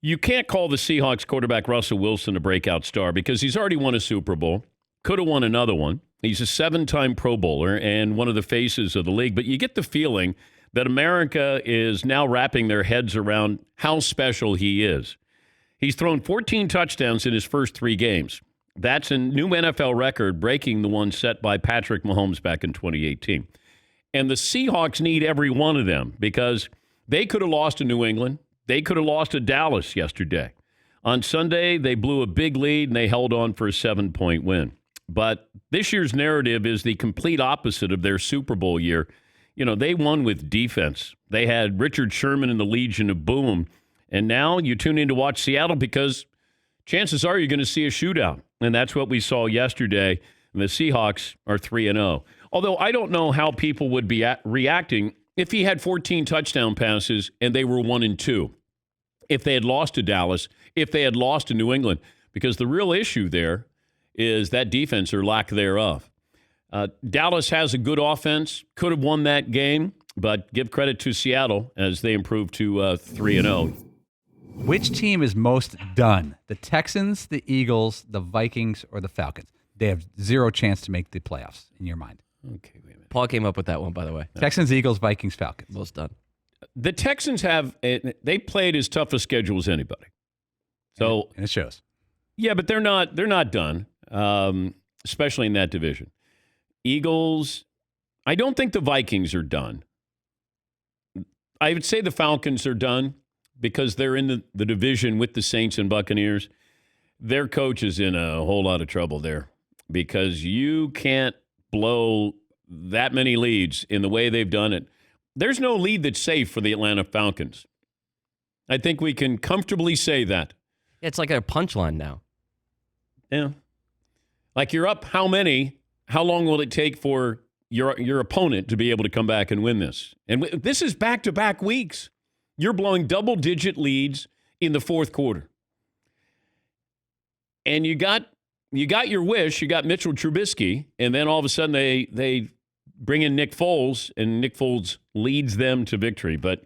You can't call the Seahawks quarterback Russell Wilson a breakout star because he's already won a Super Bowl, could have won another one. He's a 7-time Pro Bowler and one of the faces of the league. But you get the feeling that America is now wrapping their heads around how special he is. He's thrown 14 touchdowns in his first 3 games. That's a new NFL record, breaking the one set by Patrick Mahomes back in 2018. And the Seahawks need every one of them because they could have lost to New England. They could have lost to Dallas yesterday. On Sunday, they blew a big lead, and they held on for a 7-point win. But this year's narrative is the complete opposite of their Super Bowl year. You know, they won with defense. They had Richard Sherman and the Legion of Boom. And now you tune in to watch Seattle because chances are you're going to see a shootout. And that's what we saw yesterday. And the Seahawks are 3-0. Although I don't know how people would be reacting if he had 14 touchdown passes and they were 1-2. If they had lost to Dallas, if they had lost to New England. Because the real issue there is that defense or lack thereof. Dallas has a good offense, could have won that game, but give credit to Seattle as they improved to 3-0. Which team is most done? The Texans, the Eagles, the Vikings, or the Falcons? They have zero chance to make the playoffs in your mind. Okay, wait a minute. Paul came up with that one, by the way. Texans, Eagles, Vikings, Falcons. Most done. The Texans they played as tough a schedule as anybody. So and it shows. Yeah, but they're not done, especially in that division. Eagles, I don't think the Vikings are done. I would say the Falcons are done because they're in the division with the Saints and Buccaneers. Their coach is in a whole lot of trouble there because you can't blow that many leads in the way they've done it. There's no lead that's safe for the Atlanta Falcons. I think we can comfortably say that. It's like a punchline now. Yeah. Like you're up how many? How long will it take for your opponent to be able to come back and win this? And this is back-to-back weeks. You're blowing double-digit leads in the fourth quarter. And you got your wish. You got Mitchell Trubisky, and then all of a sudden they bring in Nick Foles, and Nick Foles leads them to victory. But,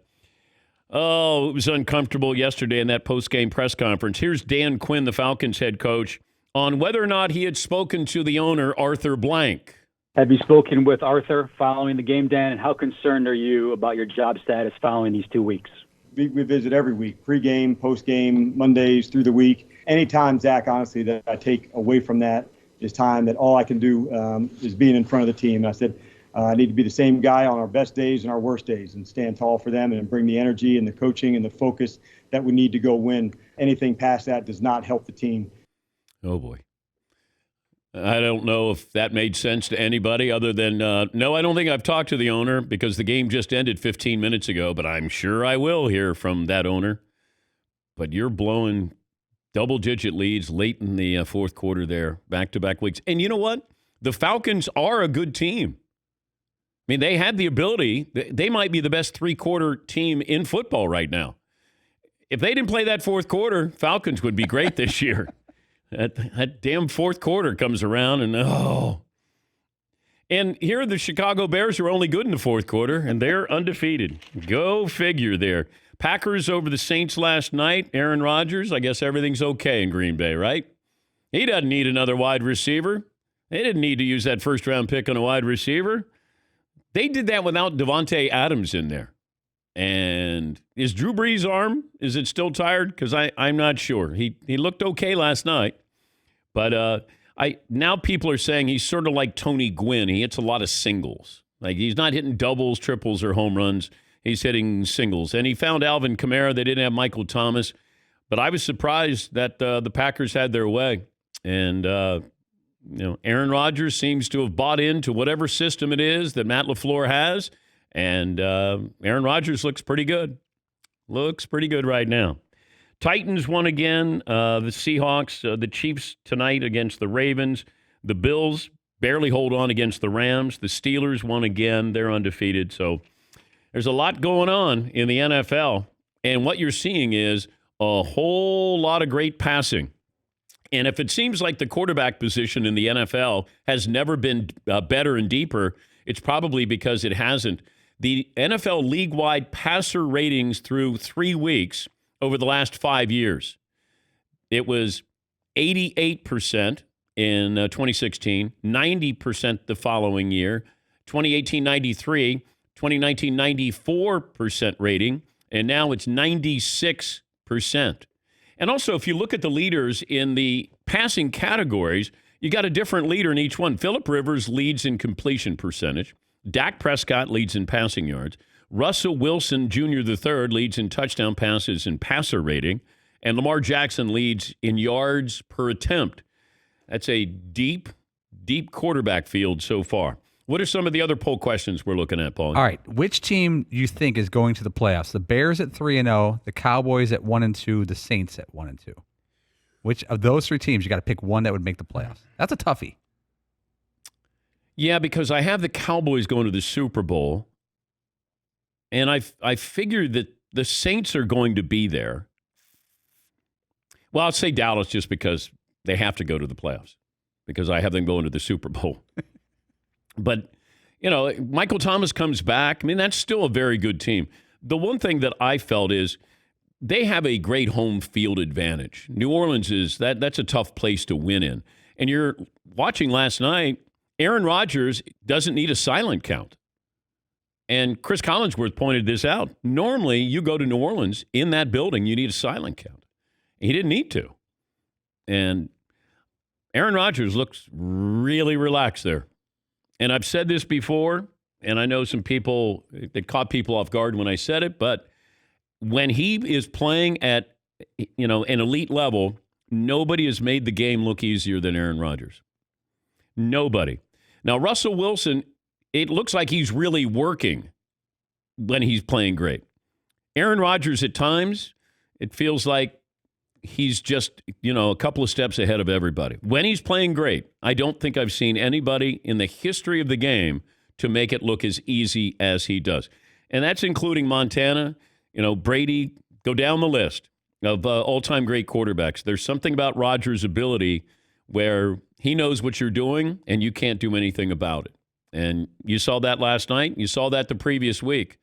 it was uncomfortable yesterday in that post-game press conference. Here's Dan Quinn, the Falcons head coach, on whether or not he had spoken to the owner, Arthur Blank. Have you spoken with Arthur following the game, Dan, and how concerned are you about your job status following these 2 weeks? We visit every week, pre-game, post-game, Mondays through the week. Anytime, Zach, honestly, that I take away from that is time that all I can do is being in front of the team. And I said, I need to be the same guy on our best days and our worst days and stand tall for them and bring the energy and the coaching and the focus that we need to go win. Anything past that does not help the team. Oh, boy. I don't know if that made sense to anybody other than, no, I don't think I've talked to the owner because the game just ended 15 minutes ago, but I'm sure I will hear from that owner. But you're blowing double-digit leads late in the fourth quarter there, back-to-back weeks. And you know what? The Falcons are a good team. I mean, they had the ability. They might be the best three-quarter team in football right now. If they didn't play that fourth quarter, Falcons would be great this year. That damn fourth quarter comes around and And here the Chicago Bears are only good in the fourth quarter, and they're undefeated. Go figure there. Packers over the Saints last night. Aaron Rodgers, I guess everything's okay in Green Bay, right? He doesn't need another wide receiver. They didn't need to use that first-round pick on a wide receiver. They did that without Devontae Adams in there. And is Drew Brees' arm, is it still tired? Because I'm not sure. He looked okay last night. But now people are saying he's sort of like Tony Gwynn. He hits a lot of singles. Like he's not hitting doubles, triples, or home runs. He's hitting singles. And he found Alvin Kamara. They didn't have Michael Thomas. But I was surprised that the Packers had their way. And, Aaron Rodgers seems to have bought into whatever system it is that Matt LaFleur has. And Aaron Rodgers looks pretty good. Looks pretty good right now. Titans won again. The Seahawks, the Chiefs tonight against the Ravens. The Bills barely hold on against the Rams. The Steelers won again. They're undefeated. So there's a lot going on in the NFL. And what you're seeing is a whole lot of great passing. And if it seems like the quarterback position in the NFL has never been better and deeper, it's probably because it hasn't. The NFL league-wide passer ratings through 3 weeks over the last 5 years. It was 88% in 2016, 90% the following year, 2018, 93, 2019, 94% rating, and now it's 96%. And also, if you look at the leaders in the passing categories, you got a different leader in each one. Phillip Rivers leads in completion percentage. Dak Prescott leads in passing yards. Russell Wilson Jr. III leads in touchdown passes and passer rating. And Lamar Jackson leads in yards per attempt. That's a deep, deep quarterback field so far. What are some of the other poll questions we're looking at, Paul? All right. Which team do you think is going to the playoffs? The Bears at 3-0, the Cowboys at 1-2, the Saints at 1-2. Which of those three teams, you got to pick one that would make the playoffs? That's a toughie. Yeah, because I have the Cowboys going to the Super Bowl, and I figured that the Saints are going to be there. Well, I'll say Dallas just because they have to go to the playoffs, because I have them going to the Super Bowl. But, you know, Michael Thomas comes back. I mean, that's still a very good team. The one thing that I felt is they have a great home field advantage. New Orleans that's a tough place to win in. And you're watching last night, Aaron Rodgers doesn't need a silent count. And Chris Collinsworth pointed this out. Normally, you go to New Orleans, in that building, you need a silent count. He didn't need to. And Aaron Rodgers looks really relaxed there. And I've said this before, and I know some people, that caught people off guard when I said it, but when he is playing at, you know, an elite level, nobody has made the game look easier than Aaron Rodgers. Nobody. Now, Russell Wilson, it looks like he's really working when he's playing great. Aaron Rodgers, at times, it feels like he's just, you know, a couple of steps ahead of everybody. When he's playing great, I don't think I've seen anybody in the history of the game to make it look as easy as he does. And that's including Montana, you know, Brady, go down the list of all-time great quarterbacks. There's something about Rodgers' ability where he knows what you're doing and you can't do anything about it. And you saw that last night. You saw that the previous week.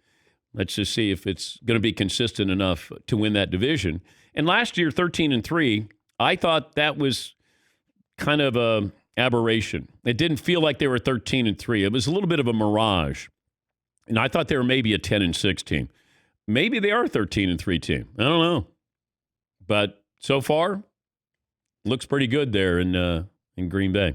Let's just see if it's going to be consistent enough to win that division. And last year, 13-3, I thought that was kind of a aberration. It didn't feel like they were 13-3. It was a little bit of a mirage. And I thought they were maybe a 10-6 team. Maybe they are a 13-3 team. I don't know. But so far, looks pretty good there in Green Bay.